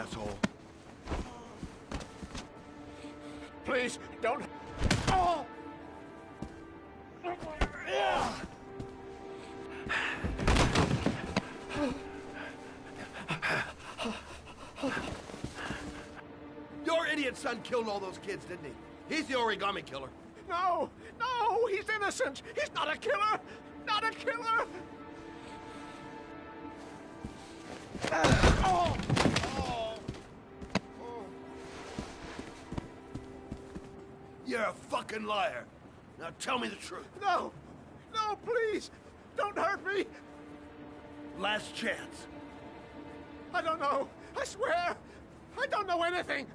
asshole. Please, don't... Oh! Your idiot son killed all those kids, didn't he? He's the origami killer. No! No! He's innocent! He's not a killer! Not a killer! Oh! Oh! Oh! You're a fucking liar. Now tell me the truth. No! No, please! Don't hurt me! Last chance. I don't know. I swear! I don't know anything!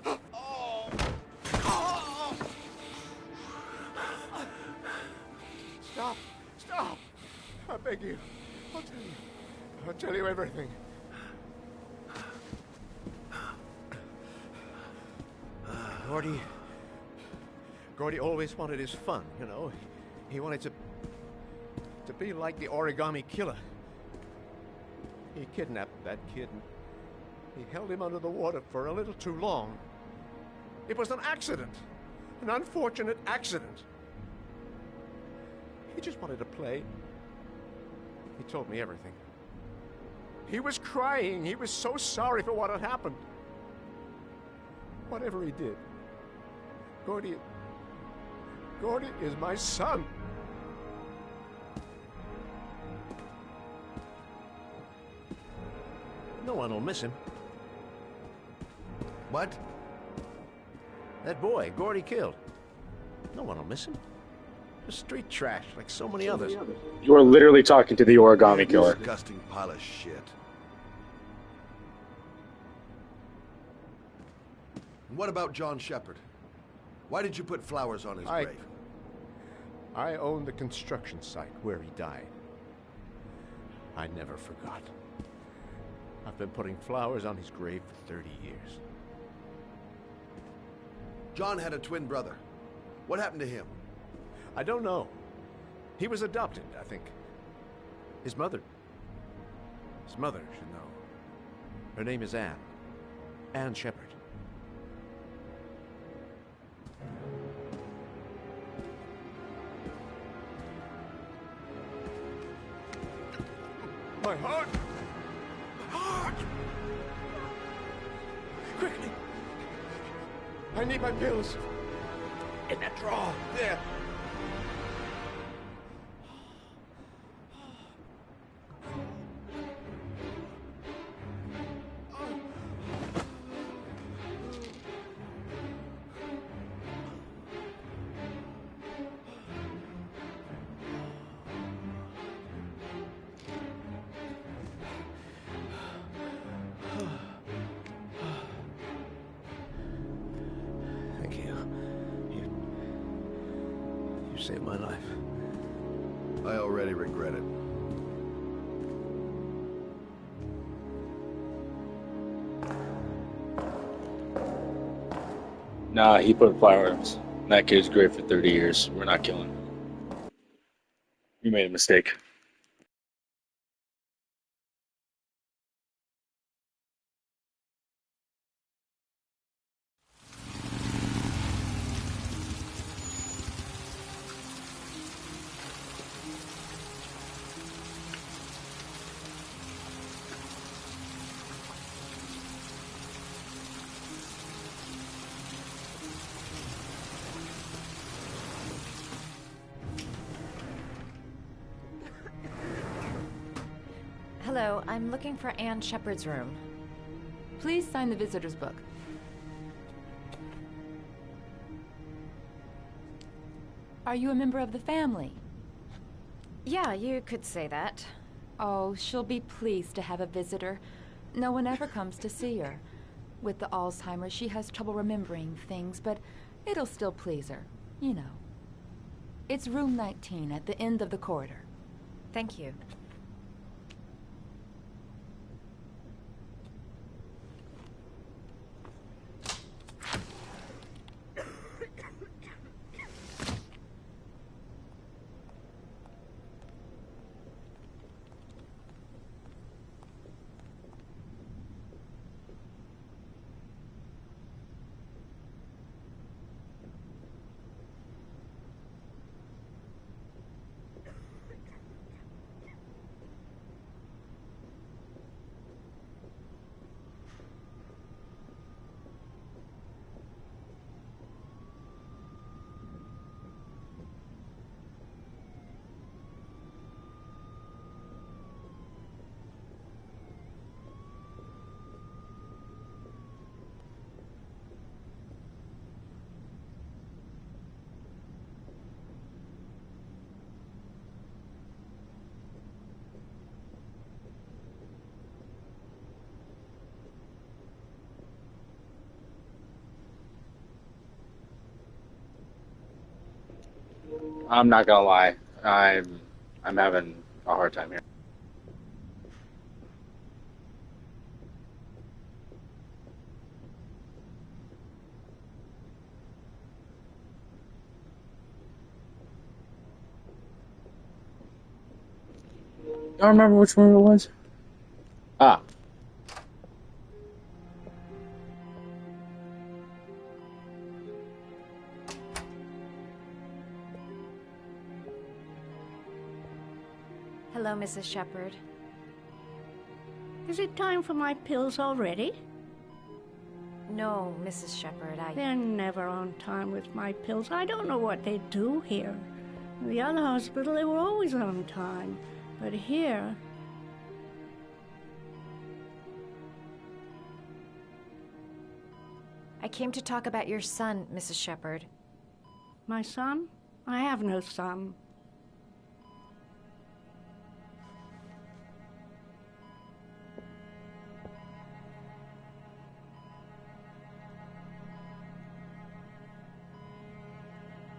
Oh! Oh! Stop! Stop! I beg you. I'll tell you. I'll tell you everything. Gordy always wanted his fun, you know. He wanted to be like the origami killer. He kidnapped that kid and he held him under the water for a little too long. It was an accident. An unfortunate accident. He just wanted to play. He told me everything. He was crying. He was so sorry for what had happened. Whatever he did, Gordy is my son. No one will miss him. What? That boy, Gordy killed. No one will miss him. Just street trash, like so many others. You are literally talking to the origami killer. Disgusting pile of shit. And what about John Shepard? Why did you put flowers on his grave? I own the construction site where he died. I never forgot. I've been putting flowers on his grave for 30 years. John had a twin brother. What happened to him? I don't know. He was adopted, I think. His mother should know. Her name is Anne. Anne Shepard. My heart! My heart! Quickly! I need my pills. In that drawer, there. Saved my life. I already regret it. Nah, he put flowers in that kid's grave for 30 years. We're not killing him. You made a mistake. Hello, I'm looking for Anne Shepard's room. Please sign the visitor's book. Are you a member of the family? Yeah, you could say that. Oh, she'll be pleased to have a visitor. No one ever comes to see her. With the Alzheimer's, she has trouble remembering things, but it'll still please her, you know. It's room 19 at the end of the corridor. Thank you. I'm not gonna lie. I'm having a hard time here. Y'all remember which room it was? Ah. Hello, Mrs. Shepherd. Is it time for my pills already? No, Mrs. Shepherd, They're never on time with my pills. I don't know what they do here. In the other hospital, they were always on time. But here... I came to talk about your son, Mrs. Shepherd. My son? I have no son.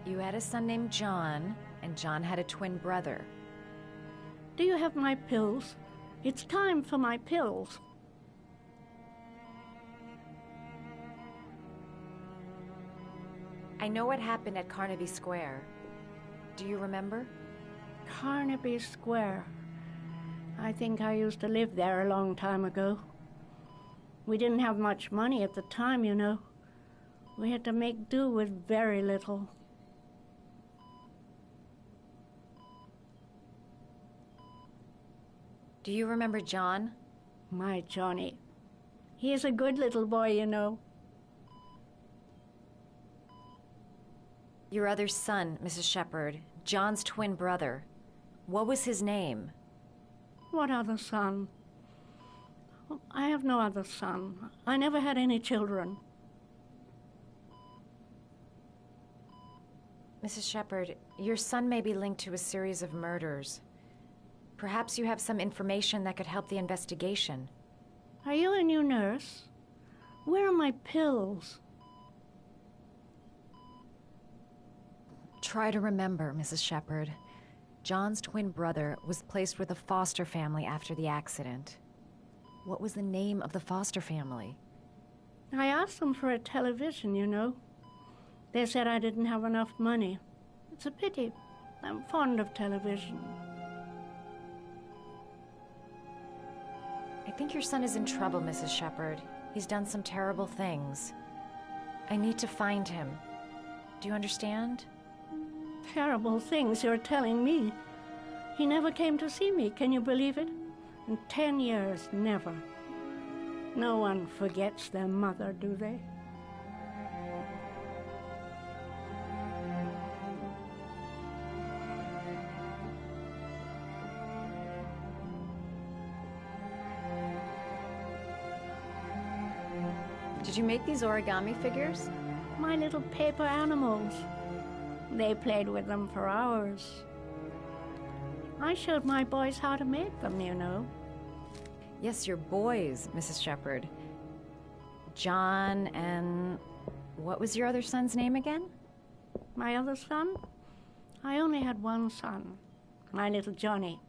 You had a son named John, and John had a twin brother. Do you have my pills? It's time for my pills. I know what happened at Carnaby Square. Do you remember? Carnaby Square. I think I used to live there a long time ago. We didn't have much money at the time, you know. We had to make do with very little. Do you remember John? My Johnny. He is a good little boy, you know. Your other son, Mrs. Shepherd, John's twin brother. What was his name? What other son? I have no other son. I never had any children. Mrs. Shepherd, your son may be linked to a series of murders. Perhaps you have some information that could help the investigation. Are you a new nurse? Where are my pills? Try to remember, Mrs. Shepherd. John's twin brother was placed with a foster family after the accident. What was the name of the foster family? I asked them for a television, you know. They said I didn't have enough money. It's a pity. I'm fond of television. I think your son is in trouble, Mrs. Shepherd. He's done some terrible things. I need to find him. Do you understand? Terrible things you're telling me. He never came to see me, can you believe it? In 10 years, never. No one forgets their mother, do they? Did you make these origami figures? My little paper animals. They played with them for hours. I showed my boys how to make them, you know. Yes, your boys, Mrs. Shepherd. John and... what was your other son's name again? My other son? I only had one son, my little Johnny.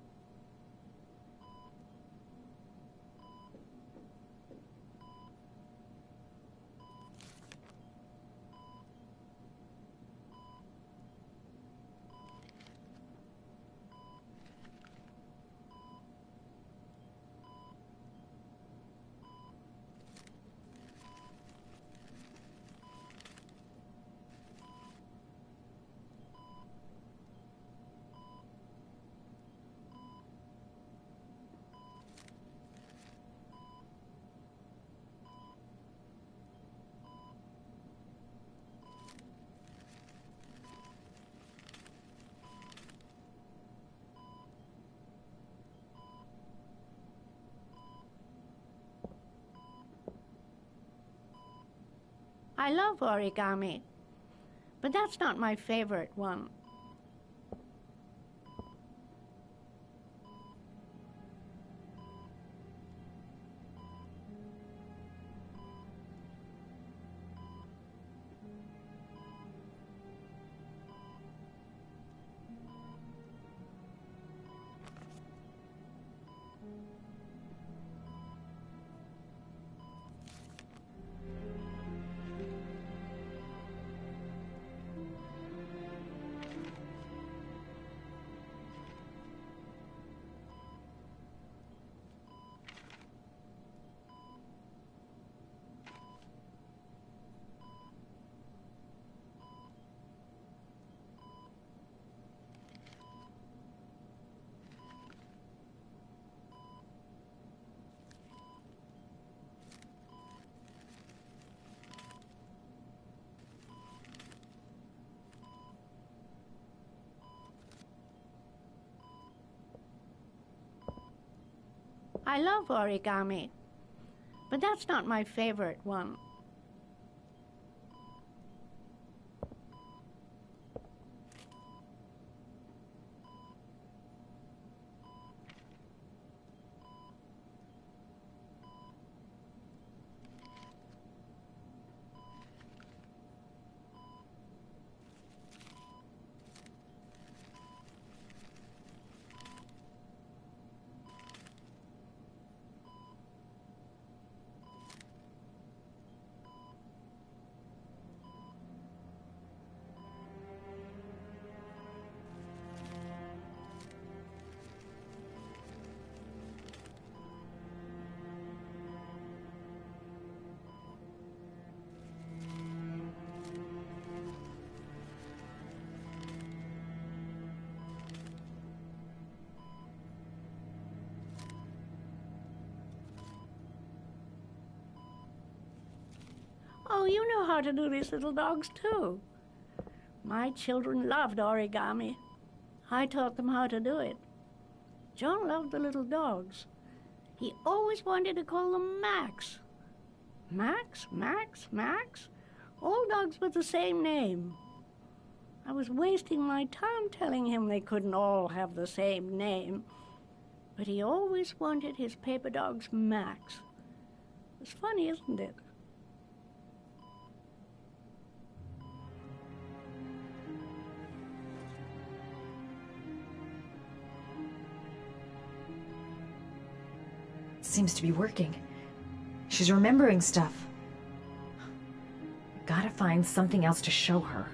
I love origami, but that's not my favorite one. I love origami, but that's not my favorite one. Oh, you know how to do these little dogs, too. My children loved origami. I taught them how to do it. John loved the little dogs. He always wanted to call them Max. Max, Max, Max? All dogs with the same name. I was wasting my time telling him they couldn't all have the same name. But he always wanted his paper dogs Max. It's funny, isn't it? Seems to be working. She's remembering stuff. Gotta find something else to show her.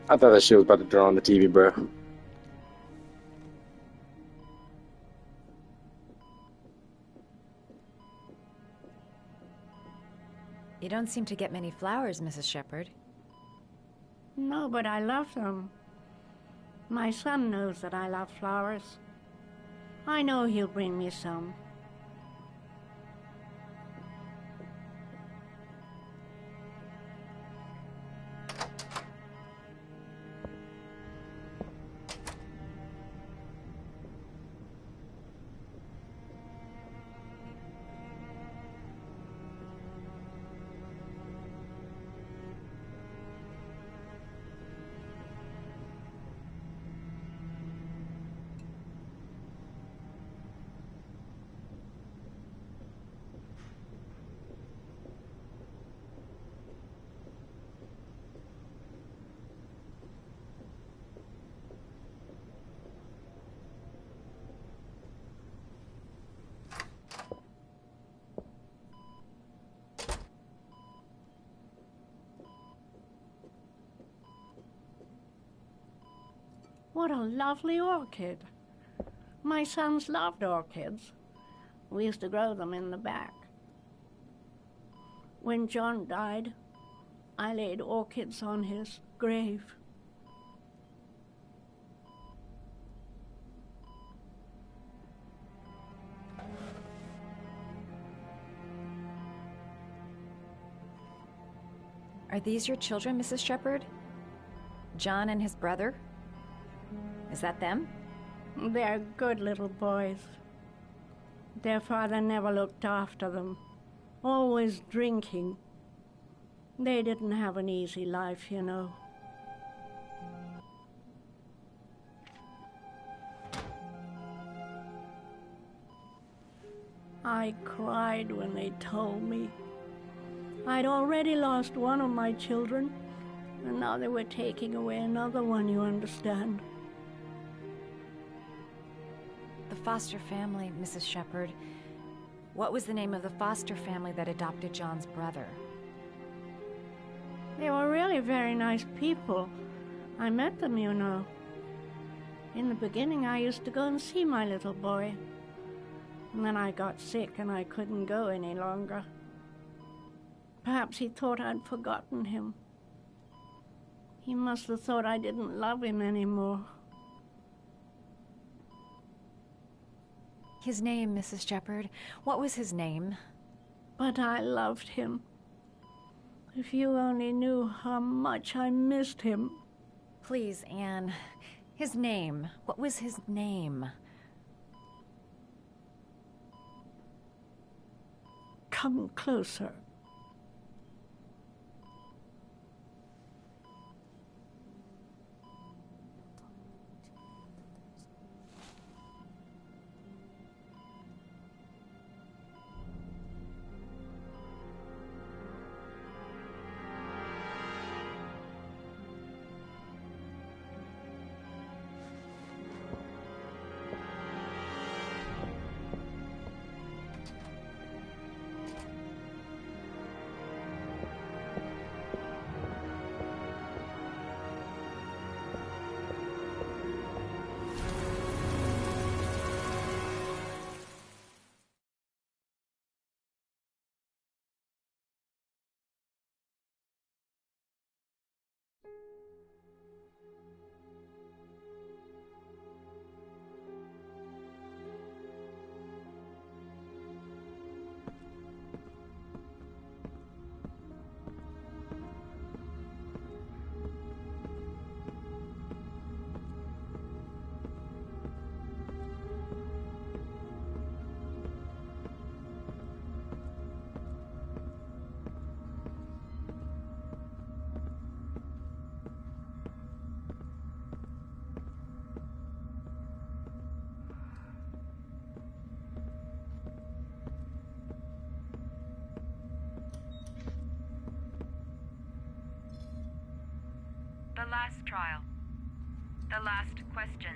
I thought that shit was about to draw on the TV, bro. You don't seem to get many flowers, Mrs. Shepherd. No, but I love them. My son knows that I love flowers. I know he'll bring me some. What a lovely orchid. My sons loved orchids. We used to grow them in the back. When John died, I laid orchids on his grave. Are these your children, Mrs. Shepherd? John and his brother? Is that them? They're good little boys. Their father never looked after them, always drinking. They didn't have an easy life, you know. I cried when they told me. I'd already lost one of my children, and now they were taking away another one, you understand. The foster family, Mrs. Shepherd. What was the name of the foster family that adopted John's brother? They were really very nice people. I met them, you know. In the beginning, I used to go and see my little boy. And then I got sick and I couldn't go any longer. Perhaps he thought I'd forgotten him. He must have thought I didn't love him anymore. His name, Mrs. Shepherd. What was his name? But I loved him. If you only knew how much I missed him. Please, Anne. His name. What was his name? Come closer. The last trial. The last question.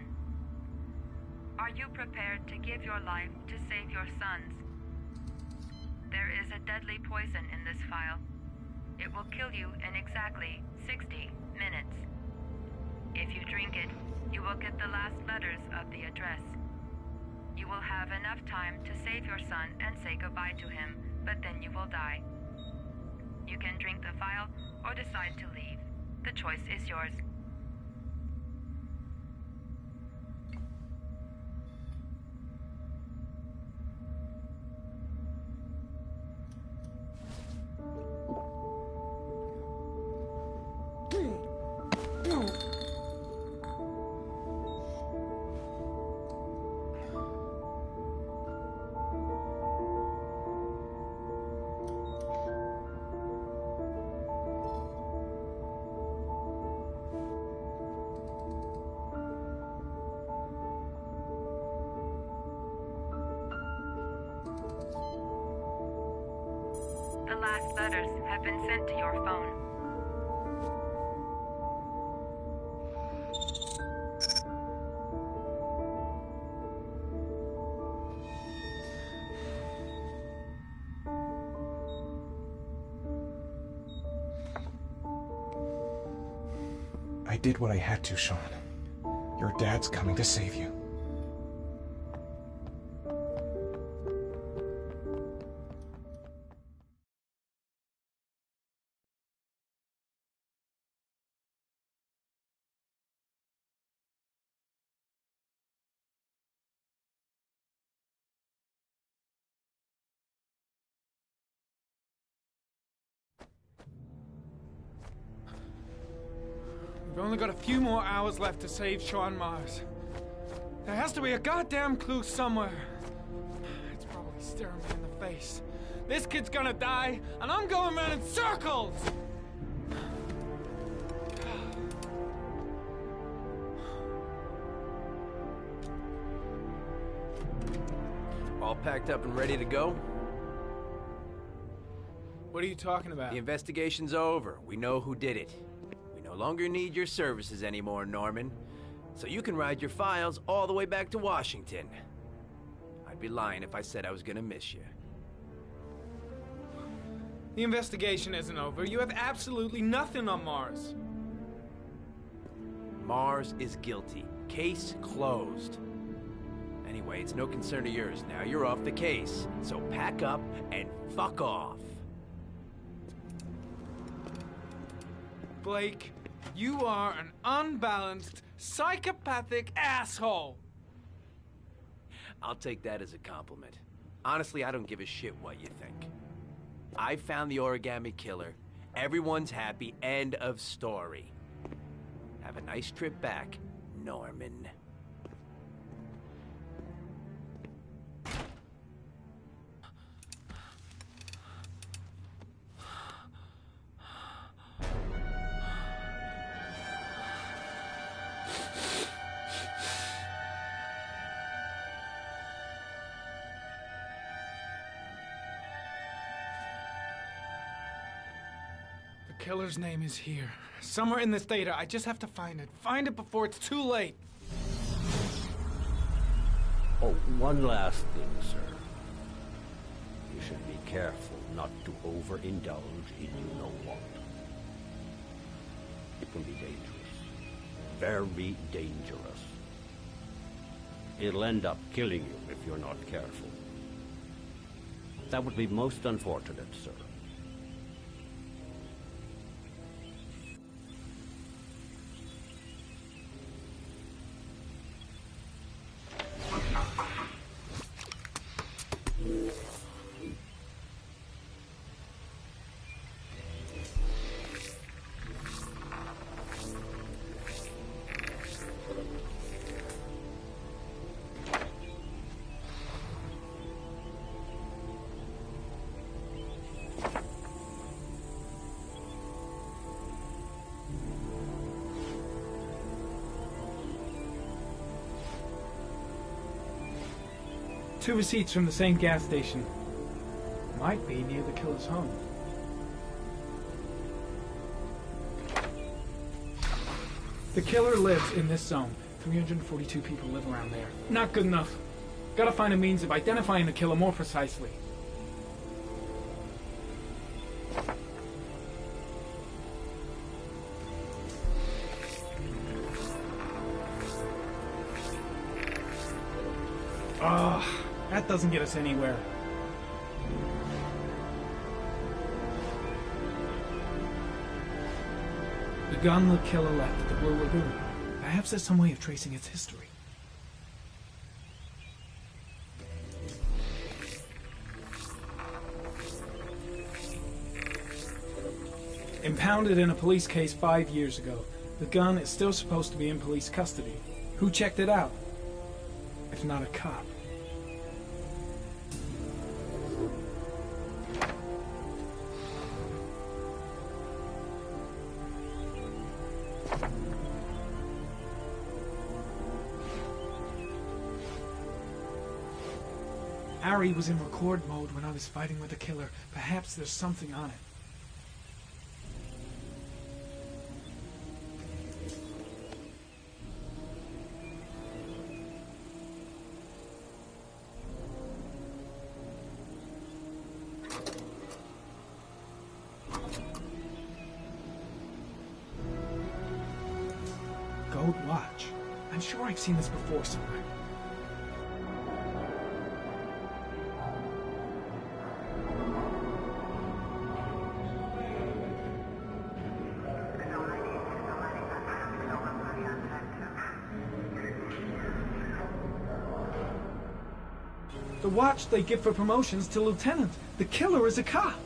Are you prepared to give your life to save your sons? There is a deadly poison in this vial. It will kill you in exactly 60 minutes. If you drink it, you will get the last letters of the address. You will have enough time to save your son and say goodbye to him, but then you will die. You can drink the vial or decide to leave. The choice is yours. The last letters have been sent to your phone. I did what I had to, Sean. Your dad's coming to save you. We've only got a few more hours left to save Sean Mars. There has to be a goddamn clue somewhere. It's probably staring me in the face. This kid's gonna die, and I'm going around in circles! All packed up and ready to go? What are you talking about? The investigation's over. We know who did it. We no longer need your services anymore, Norman. So you can ride your files all the way back to Washington. I'd be lying if I said I was gonna miss you. The investigation isn't over. You have absolutely nothing on Mars. Mars is guilty. Case closed. Anyway, it's no concern of yours now. You're off the case. So pack up and fuck off. Blake, you are an unbalanced, psychopathic asshole. I'll take that as a compliment. Honestly, I don't give a shit what you think. I found the origami killer. Everyone's happy. End of story. Have a nice trip back, Norman. The killer's name is here. Somewhere in this data. I just have to find it. Find it before it's too late. Oh, one last thing, sir. You should be careful not to overindulge in you-know-what. It can be dangerous. Very dangerous. It'll end up killing you if you're not careful. That would be most unfortunate, sir. Two receipts from the same gas station. Might be near the killer's home. The killer lives in this zone. 342 people live around there. Not good enough. Gotta find a means of identifying the killer more precisely. That doesn't get us anywhere. The gun the killer left at the Blue Lagoon. Perhaps there's some way of tracing its history. Impounded in a police case 5 years ago, the gun is still supposed to be in police custody. Who checked it out? If not a cop. Harry was in record mode when I was fighting with the killer. Perhaps there's something on it. Gold watch. I'm sure I've seen this before somewhere. The watch they give for promotions to lieutenant. The killer is a cop.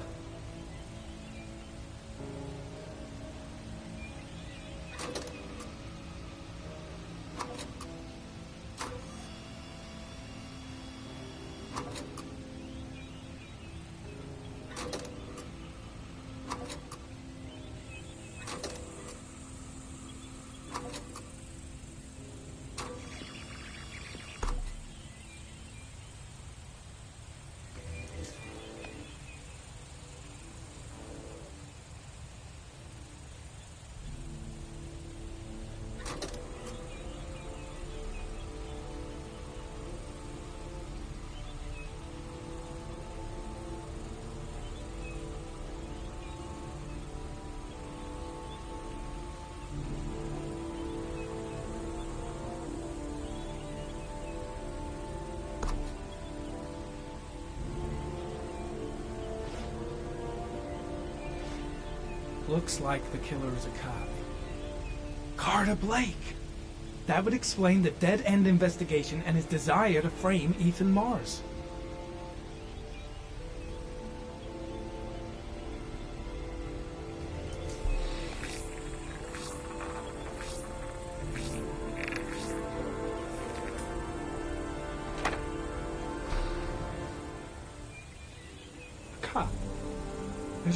Looks like the killer is a cop. Carter Blake! That would explain the dead-end investigation and his desire to frame Ethan Mars.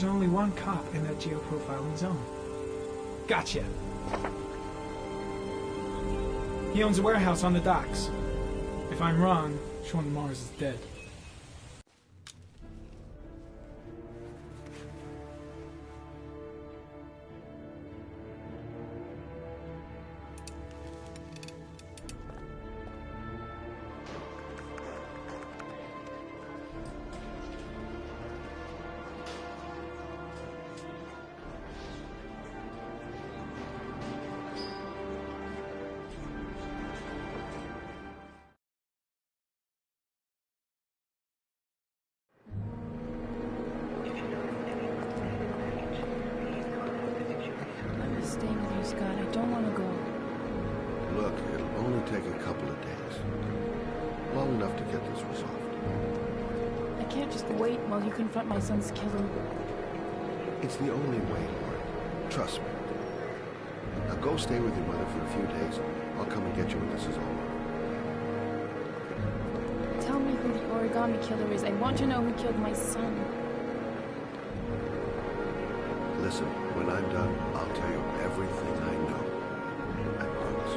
there's only one cop in that geoprofiling zone. Gotcha. He owns a warehouse on the docks. If I'm wrong, Sean Mars is dead. Staying with you, Scott. I don't want to go. Look, it'll only take a couple of days. Long enough to get this resolved. I can't just wait while you confront my son's killer. It's the only way, Lauren. Trust me. Now go stay with your mother for a few days. I'll come and get you when this is all over. Tell me who the origami killer is. I want to know who killed my son. Listen, when I'm done, I'll tell you everything I know. I promise.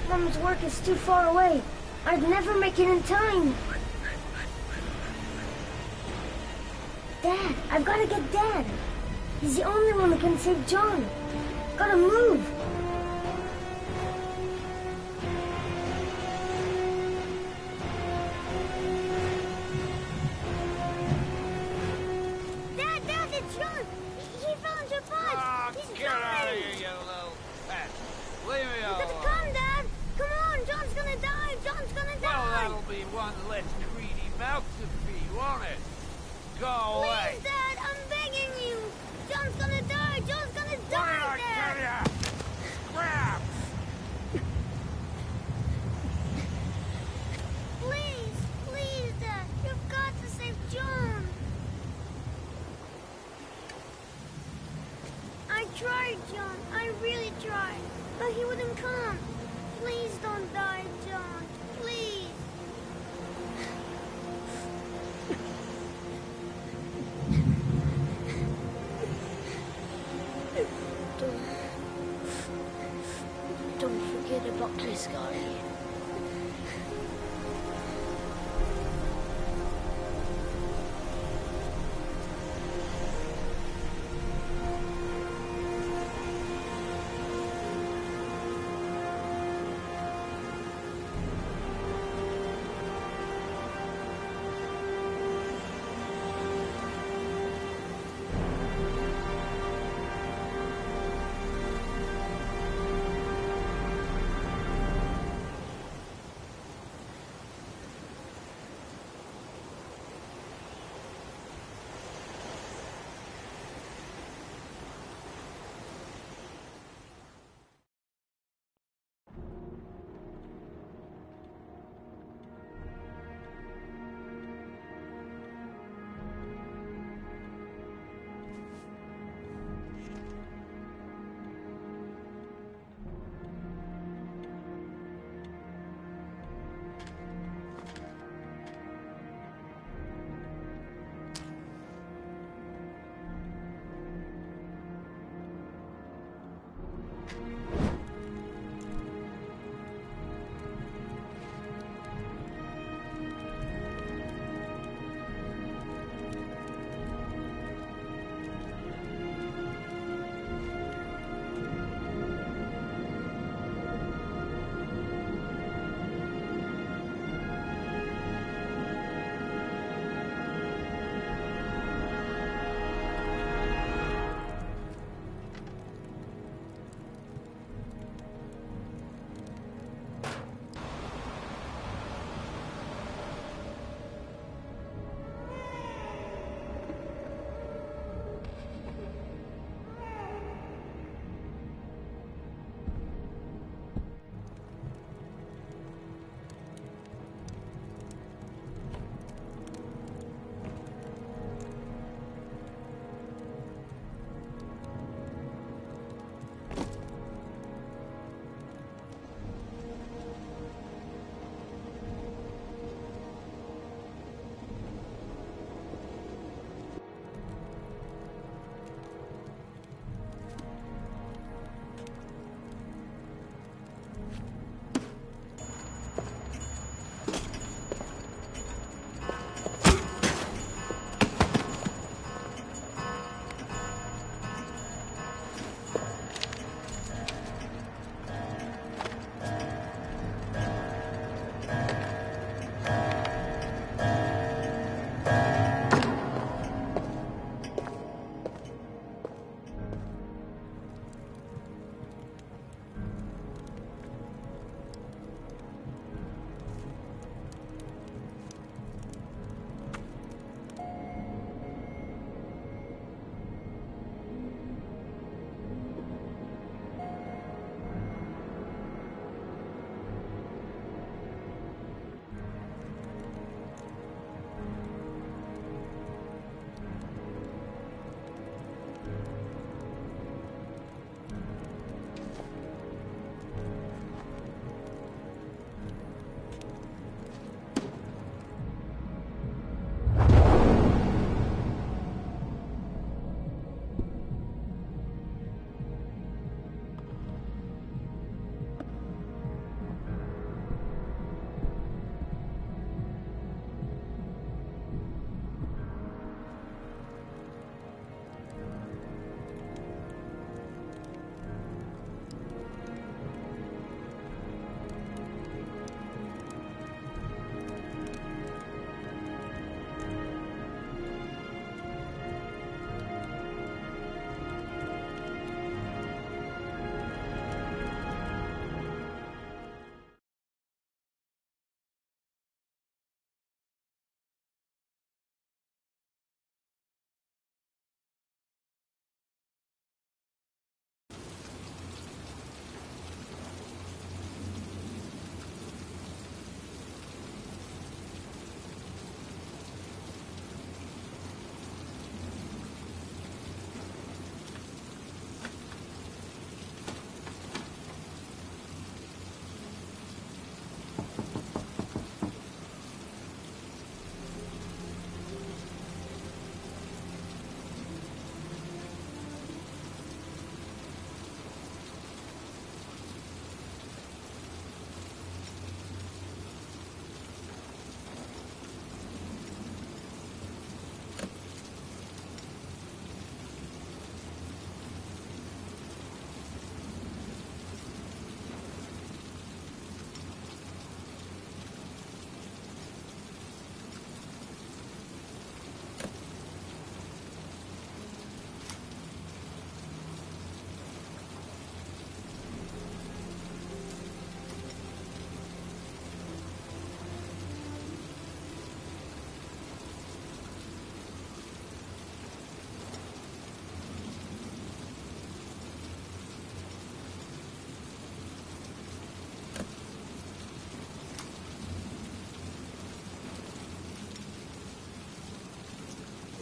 Mama's work is too far away. I'd never make it in time. Dad, I've got to get Dad. He's the only one who can save John. Gotta move. Dad, it's John. He fell into a pot. He's Get out of here, you little pet. Leave me alone. Come, Dad. Come on, John's gonna die. John's gonna die. Well, that'll be one less greedy mouth to feed, won't it? Go away. Please, Dad, I'm begging you. John's gonna die. John's gonna die, What did I Dad. tell ya? Grab! Please, Dad. You've got to save John. I tried, John. I really tried. But he wouldn't come. Please don't die, John. Please. Don't forget about me, Scotty.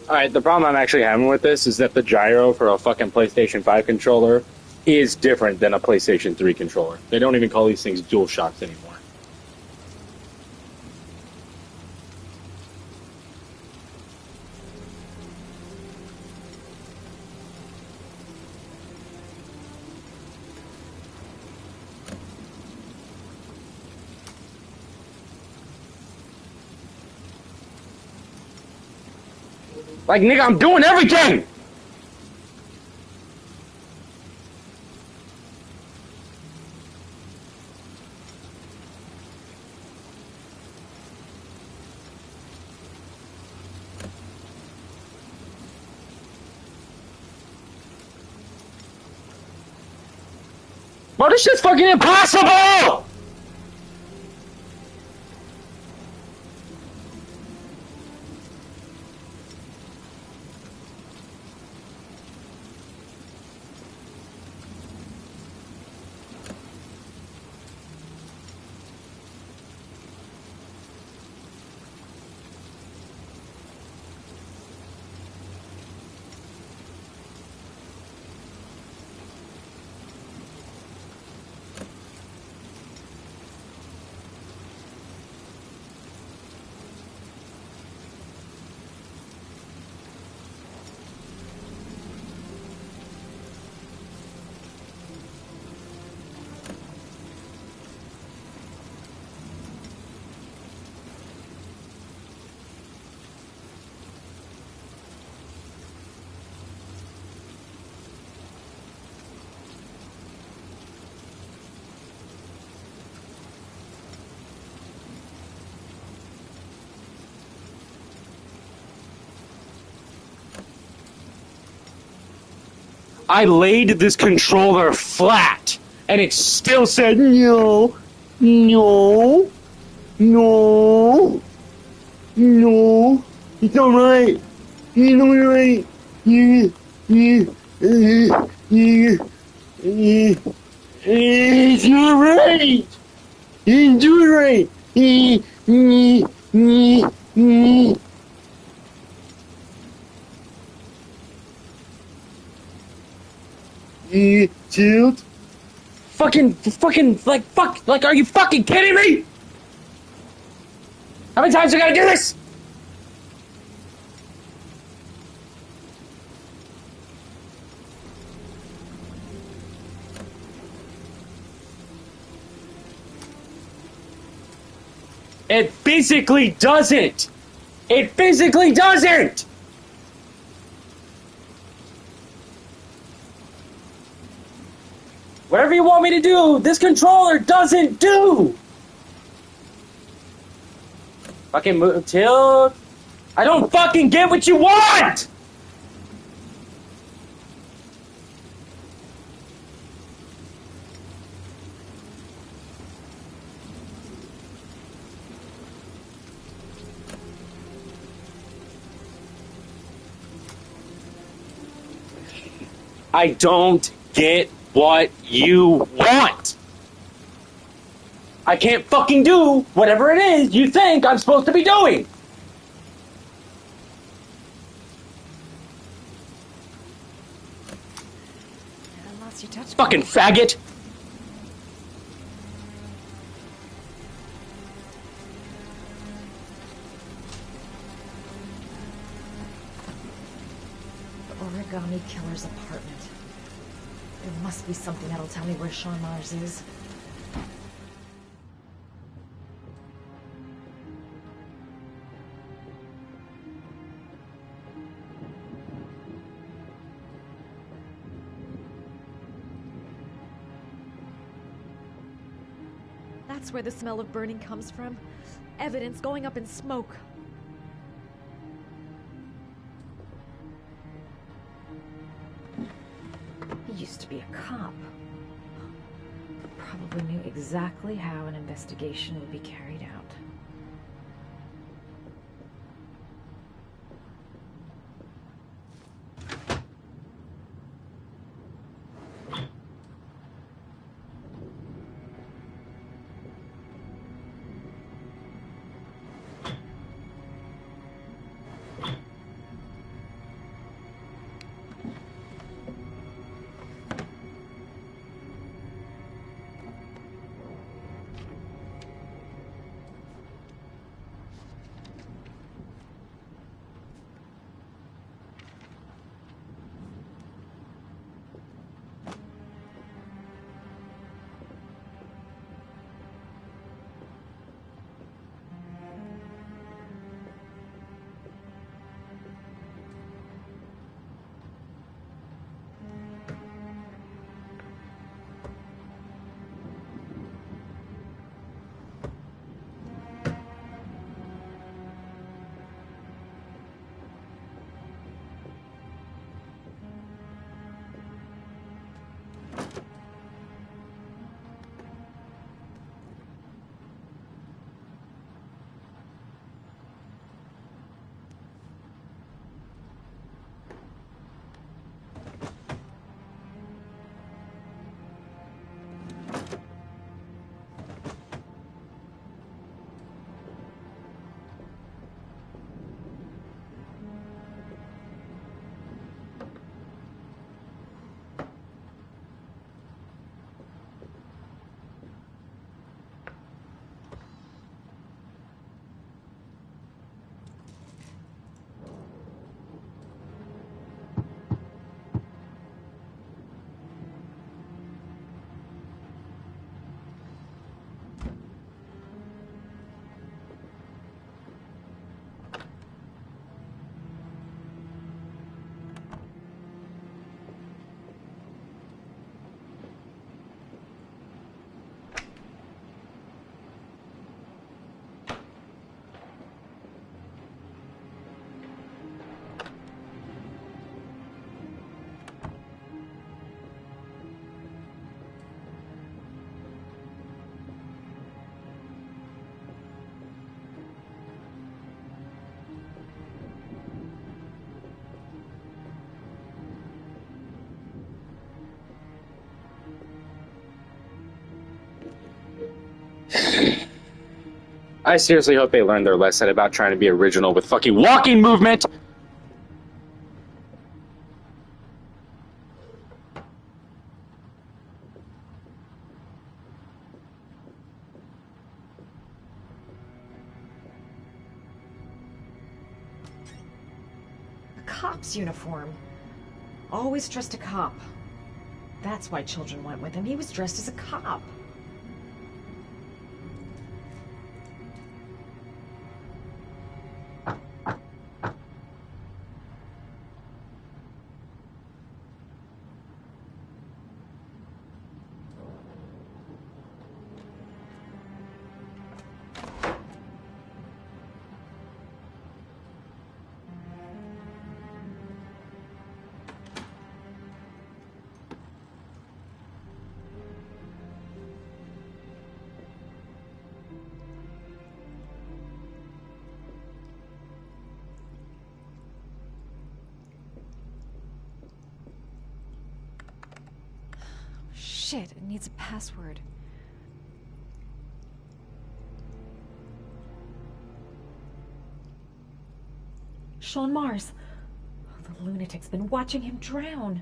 Alright, the problem I'm actually having with this is that the gyro for a fucking PlayStation 5 controller is different than a PlayStation 3 controller. They don't even call these things dual shocks anymore. Like, nigga, I'm doing everything! Bro, this shit's fucking impossible! I laid this controller flat, and it still said no, no, no, no. It's alright. It's alright. It's not right. You do it right. Tilt. Fucking, like, fuck, like, are you fucking kidding me? How many times I gotta do this? It physically doesn't. It physically doesn't. Whatever you want me to do, this controller doesn't do! Fucking move, tilt. I don't fucking get what you want! I don't get what you want. I can't fucking do whatever it is you think I'm supposed to be doing. Unless you touch Fucking faggot. the origami killer's apartment. There must be something that'll tell me where Sean Mars is. That's where the smell of burning comes from. Evidence going up in smoke. He used to be a cop. Probably knew exactly how an investigation would be carried out. I seriously hope they learned their lesson about trying to be original with fucking walking movement! A cop's uniform. Always trust a cop. That's why children went with him. He was dressed as a cop. Shit, it needs a password. Sean Mars. Oh, the lunatic's been watching him drown.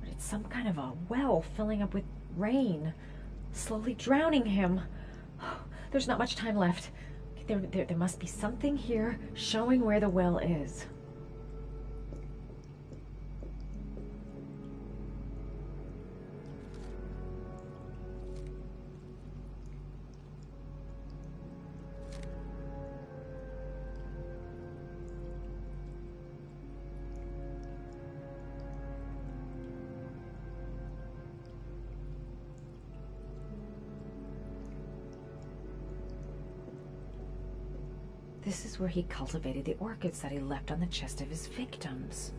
But it's some kind of a well filling up with rain, slowly drowning him. Oh, there's not much time left. There must be something here showing where the well is. This is where he cultivated the orchids that he left on the chest of his victims.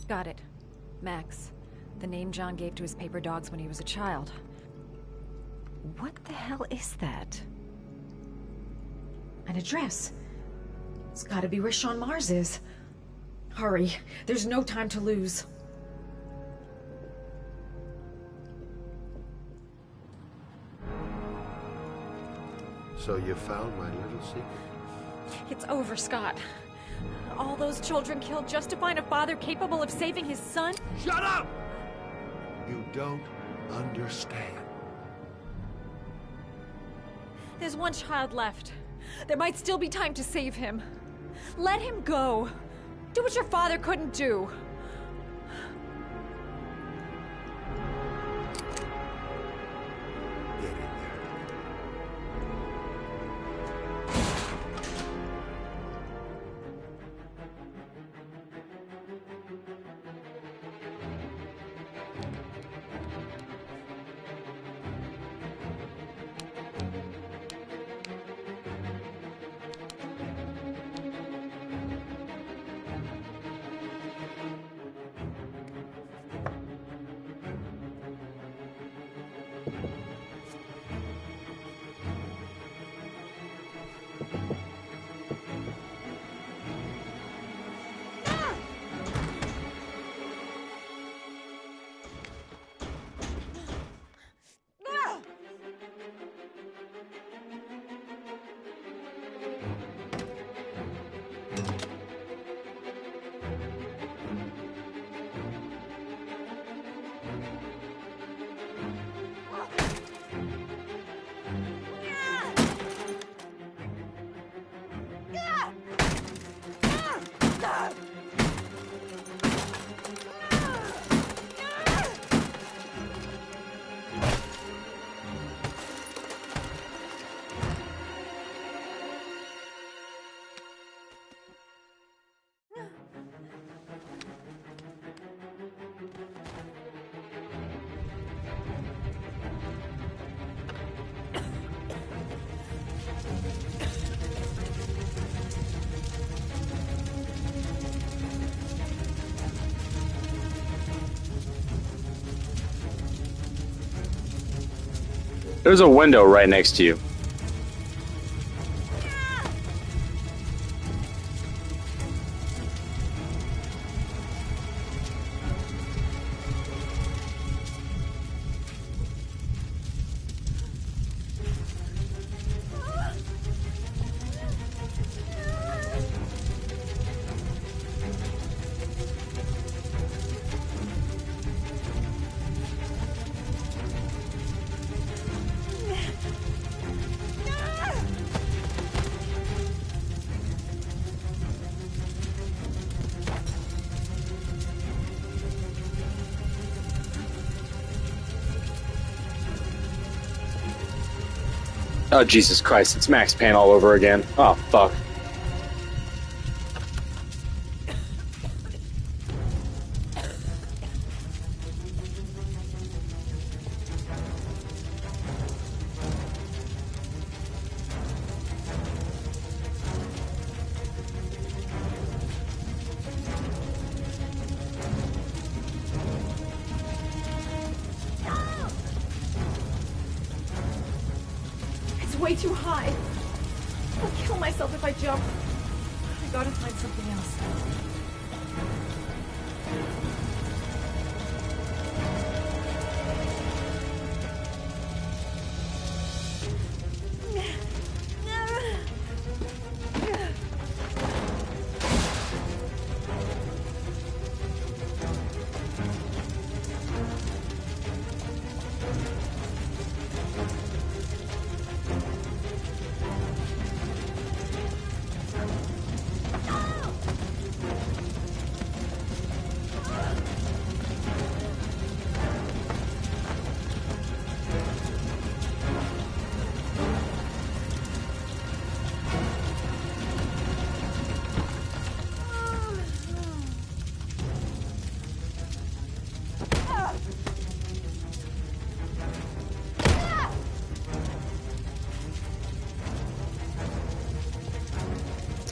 Got it. Max. The name John gave to his paper dogs when he was a child. What the hell is that? An address. It's gotta be where Sean Mars is. Hurry. There's no time to lose. So you found my little secret? It's over, Scott. All those children killed just to find a father capable of saving his son? Shut up! You don't understand. There's one child left. There might still be time to save him. Let him go. Do what your father couldn't do. Get in there. There's a window right next to you. Oh, Jesus Christ, it's Max Payne all over again. Oh, fuck. It's way too high. I'll kill myself if I jump. I gotta find something else.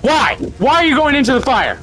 Why? Why are you going into the fire?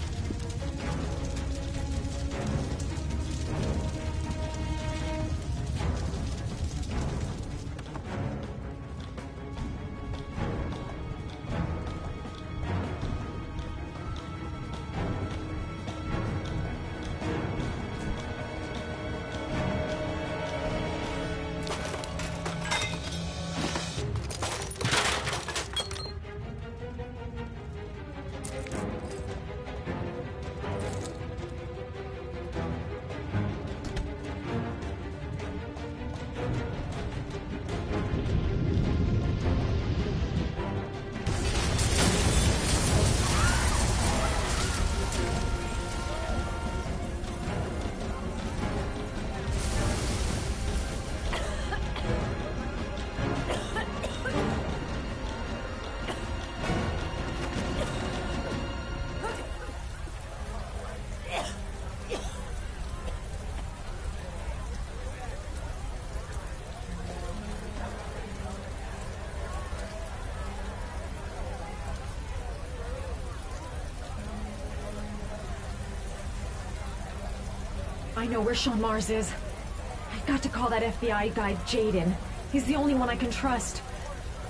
I know where Sean Mars is. I've got to call that FBI guy Jaden. He's the only one I can trust.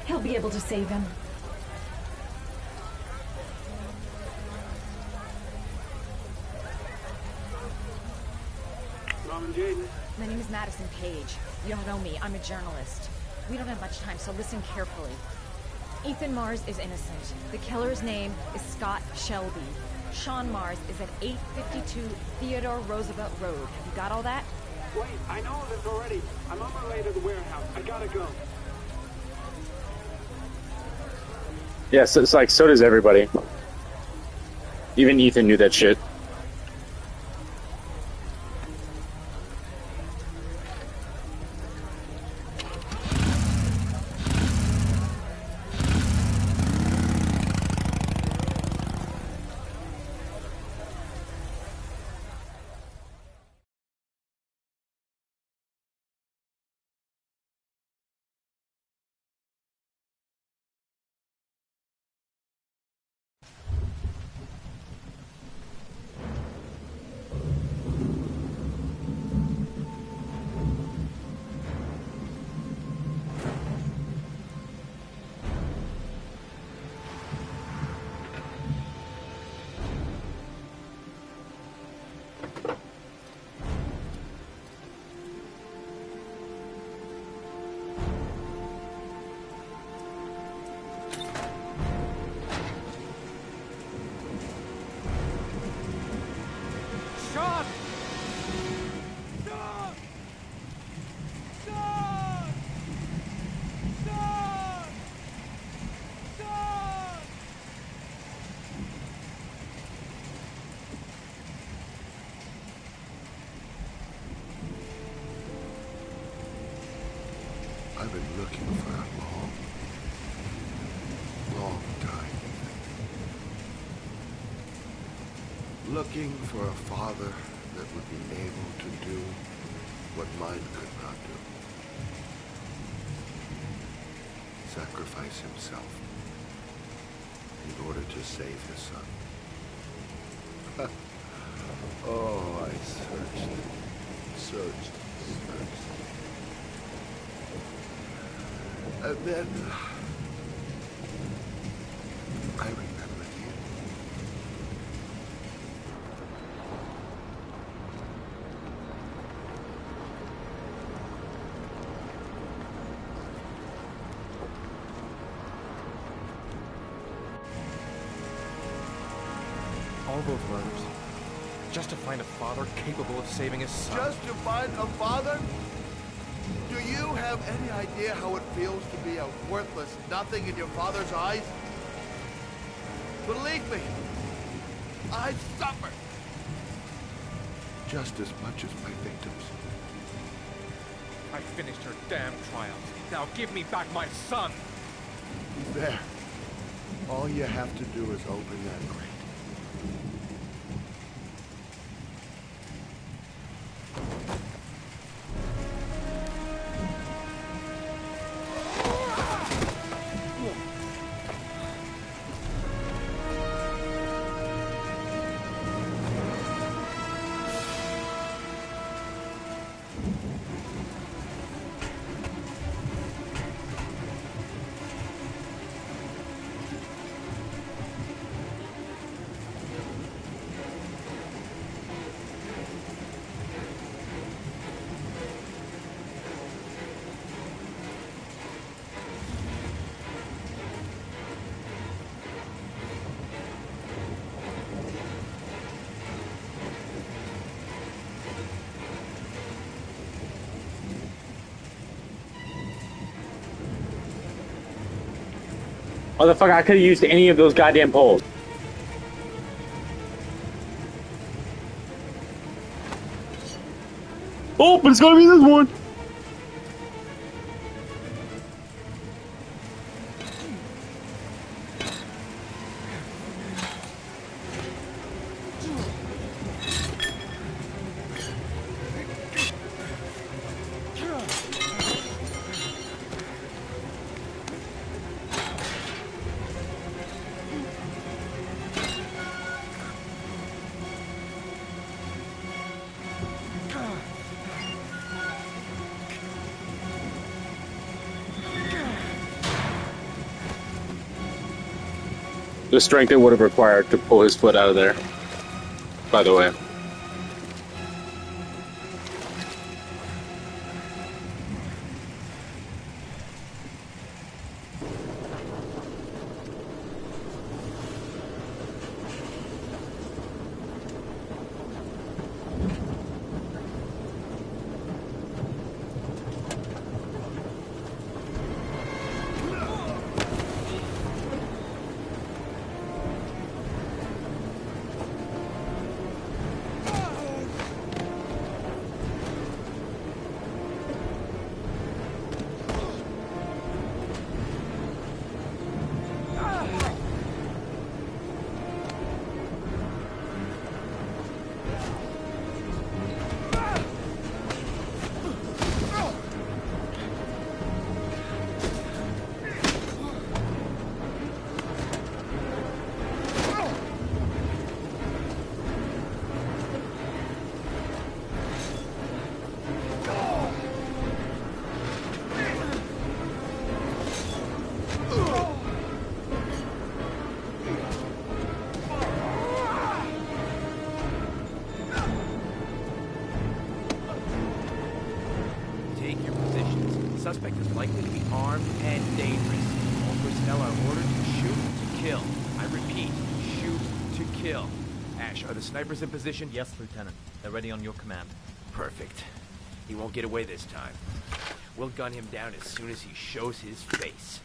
He'll be able to save him. Jaden. My name is Madison Page. You don't know me. I'm a journalist. We don't have much time, so listen carefully. Ethan Mars is innocent. The killer's name is Scott Shelby. Sean Mars is at 852 Theodore Roosevelt Road. Have you got all that? Wait, I know this already. I'm on my way to the warehouse. I gotta go. Yes, it's like, so does everybody. Even Ethan knew that shit. I've been looking for a long, long time. Looking for a father that would be able to do what mine could not do. Sacrifice himself in order to save his son. Oh, I searched. And then I remembered you. All those murders, just to find a father capable of saving his son. Just to find a father? Do you have any idea how it feels to be a worthless nothing in your father's eyes? Believe me, I've suffered just as much as my victims. I finished your damn trial. Now give me back my son! He's there. All you have to do is open that crate. Motherfucker, I could have used any of those goddamn poles. Oh, but it's gonna be this one. The strength it would have required to pull his foot out of there, by the way. Suspect is likely to be armed and dangerous. All personnel are ordered to shoot to kill. I repeat, shoot to kill. Ash, are the snipers in position? Yes, Lieutenant. They're ready on your command. Perfect. He won't get away this time. We'll gun him down as soon as he shows his face.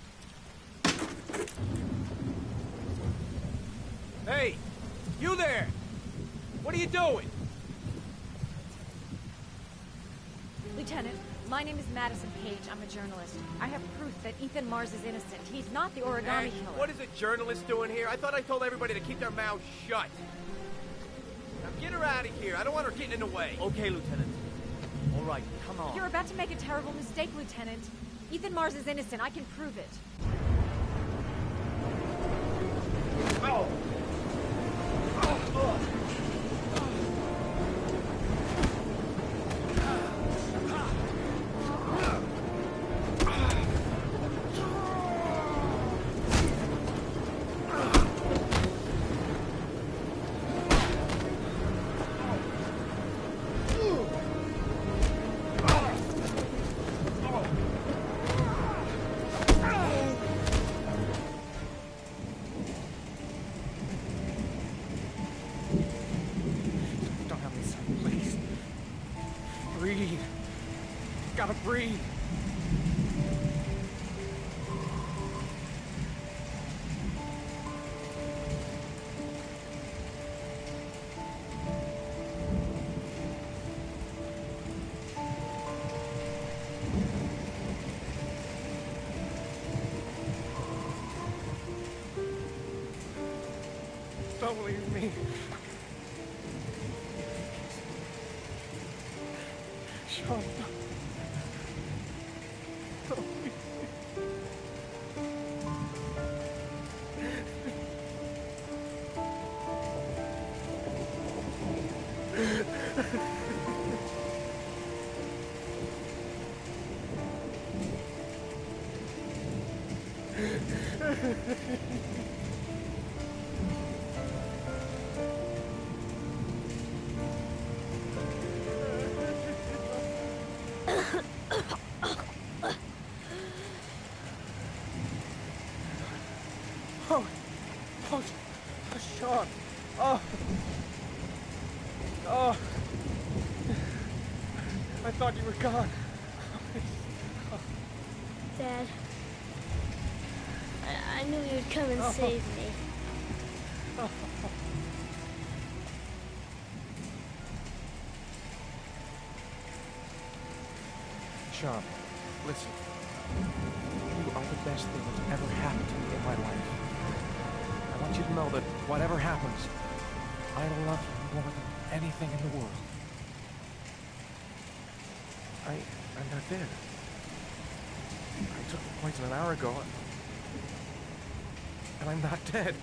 Hey! You there! What are you doing? Lieutenant, My name is Madison Page. I'm a journalist. I have proof that Ethan Mars is innocent. He's not the origami killer. What is a journalist doing here? I thought I told everybody to keep their mouths shut. Now get her out of here. I don't want her getting in the way. Okay, Lieutenant. All right, come on. You're about to make a terrible mistake, Lieutenant. Ethan Mars is innocent. I can prove it. Oh! Breathe. Gotta breathe. Don't leave me. Sean. Don't leave me. Oh, Sean. Oh. I thought you were gone. Dad, I knew you'd come and save me. Sean, listen. You are the best thing that's ever happened to me in my life. I want you to know that whatever happens, I love you more than anything in the world. I'm not dead. I took the poison an hour ago, and I'm not dead.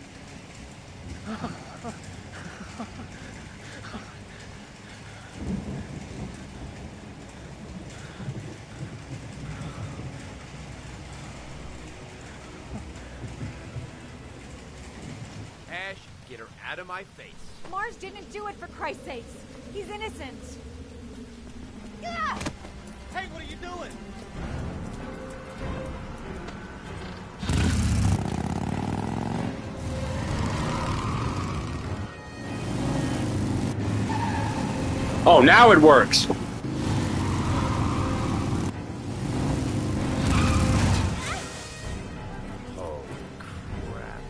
Ash, get her out of my face. Mars didn't do it, for Christ's sakes. He's innocent. Yeah! Hey, what are you doing? Oh, now it works. Oh, crap.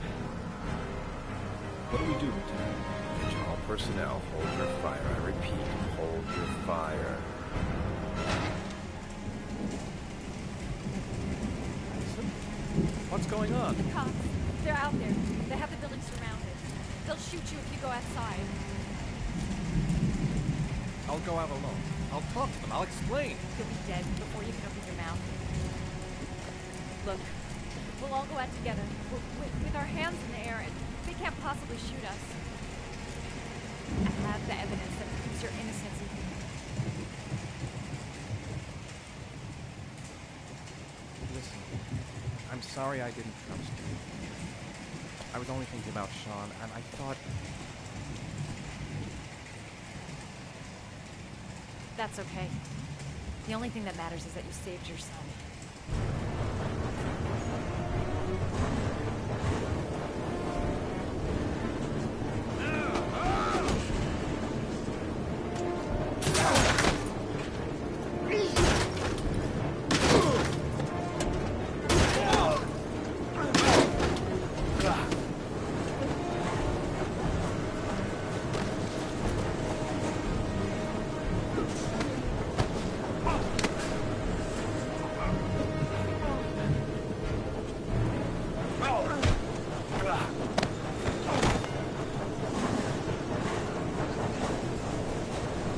What do we do, Lieutenant? Attention all personnel, hold your fire. I repeat, hold your fire. What's going on? The cops. They're out there. They have the building surrounded. They'll shoot you if you go outside. I'll go out alone. I'll talk to them. I'll explain. You'll be dead before you can open your mouth. Look, we'll all go out together, with our hands in the air, and they can't possibly shoot us. I have the evidence that proves your innocence. Listen, I'm sorry I didn't trust you. I was only thinking about Sean, and I thought... That's okay. The only thing that matters is that you saved your son.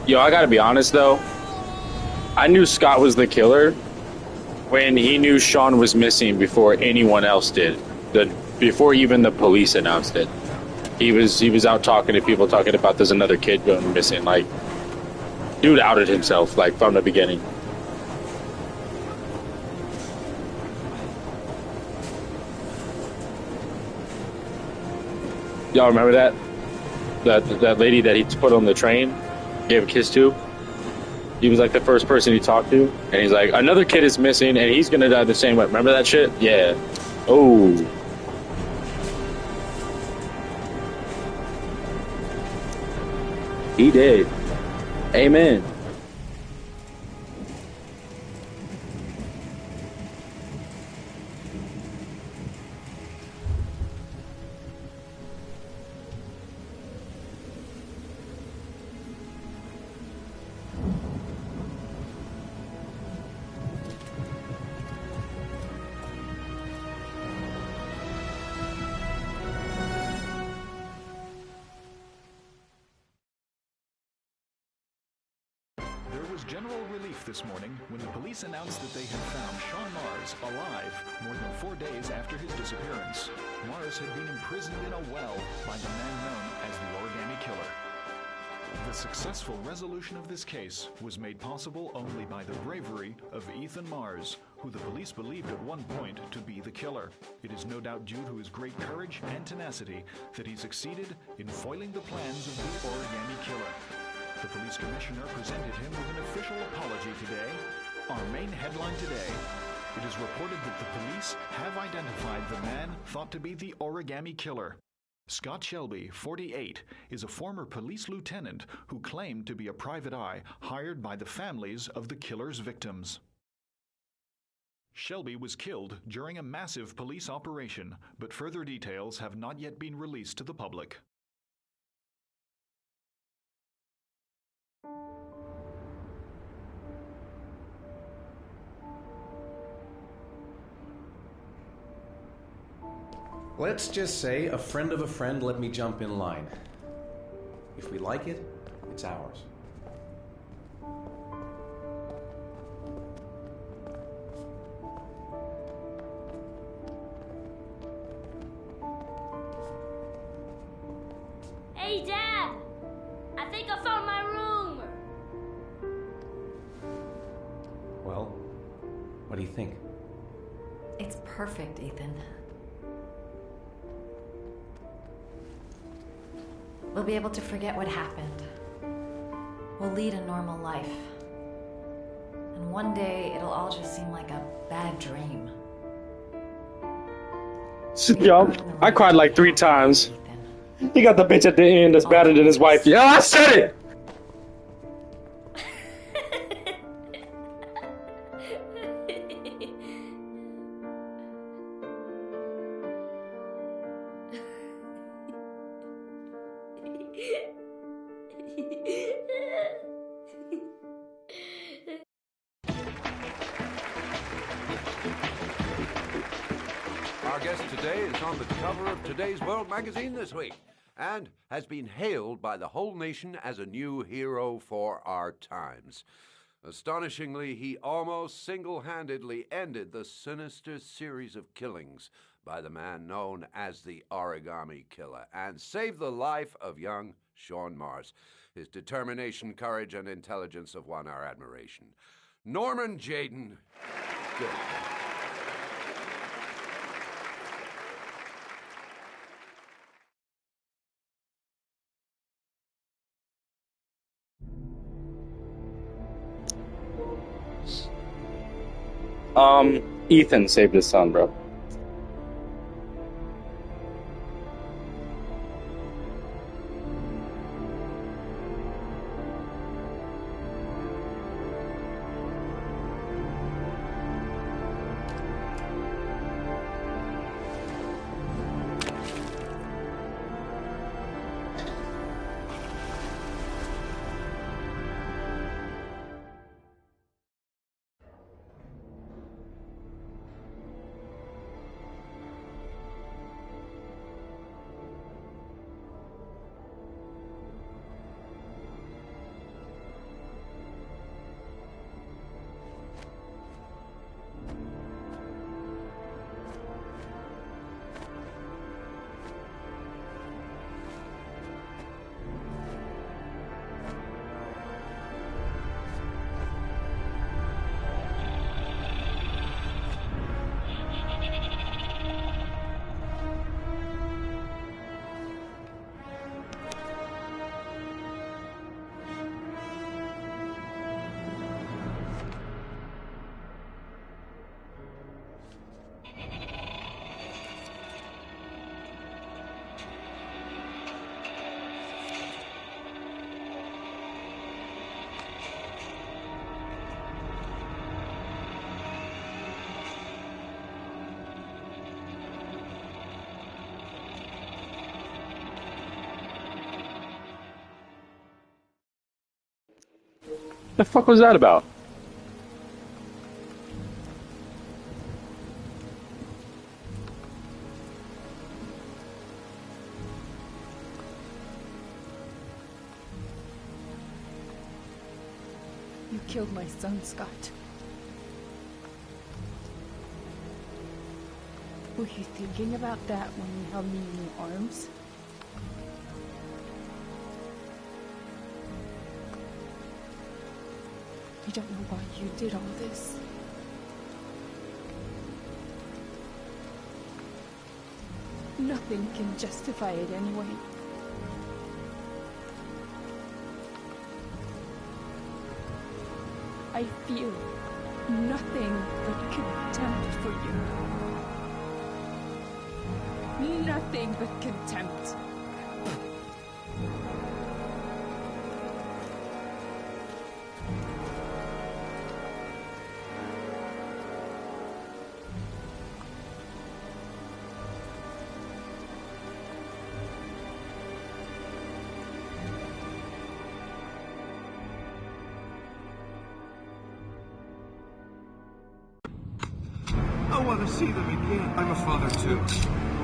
Yo, I gotta be honest though. I knew Scott was the killer when he knew Sean was missing before anyone else did. Before even the police announced it. He was out talking to people, talking about there's another kid going missing. Like, dude outed himself like from the beginning. Y'all remember that? That lady that he put on the train, gave a kiss to? He was like the first person he talked to, and he's like, another kid is missing, and he's gonna die the same way. Remember that shit? Yeah. Oh. He did. Amen. General relief this morning when the police announced that they had found Sean Mars alive more than 4 days after his disappearance. Mars had been imprisoned in a well by the man known as the Origami Killer. The successful resolution of this case was made possible only by the bravery of Ethan Mars, who the police believed at one point to be the killer. It is no doubt due to his great courage and tenacity that he succeeded in foiling the plans of the Origami Killer. The police commissioner presented him with an official apology today. Our main headline today: it is reported that the police have identified the man thought to be the Origami Killer. Scott Shelby, 48, is a former police lieutenant who claimed to be a private eye hired by the families of the killer's victims. Shelby was killed during a massive police operation, but further details have not yet been released to the public. Let's just say a friend of a friend let me jump in line. If we like it, it's ours. Hey, Dad! I think I found my room! Well, what do you think? It's perfect, Ethan. We'll be able to forget what happened. We'll lead a normal life. And one day, it'll all just seem like a bad dream. Yo, I cried like 3 times. He got the bitch at the end that's better than his wife. Yeah, I said it! Our guest today is on the cover of today's World magazine this week and has been hailed by the whole nation as a new hero for our times. Astonishingly, he almost single-handedly ended the sinister series of killings by the man known as the Origami Killer and saved the life of young Sean Mars. His determination, courage, and intelligence have won our admiration. Norman Jayden. Good. Ethan saved his son, bro. The fuck was that about? You killed my son, Scott. Were you thinking about that when you held me in your arms? You don't know why you did all this. Nothing can justify it anyway. I feel nothing but contempt for you. Nothing but contempt. I want to see them again. I'm a father too.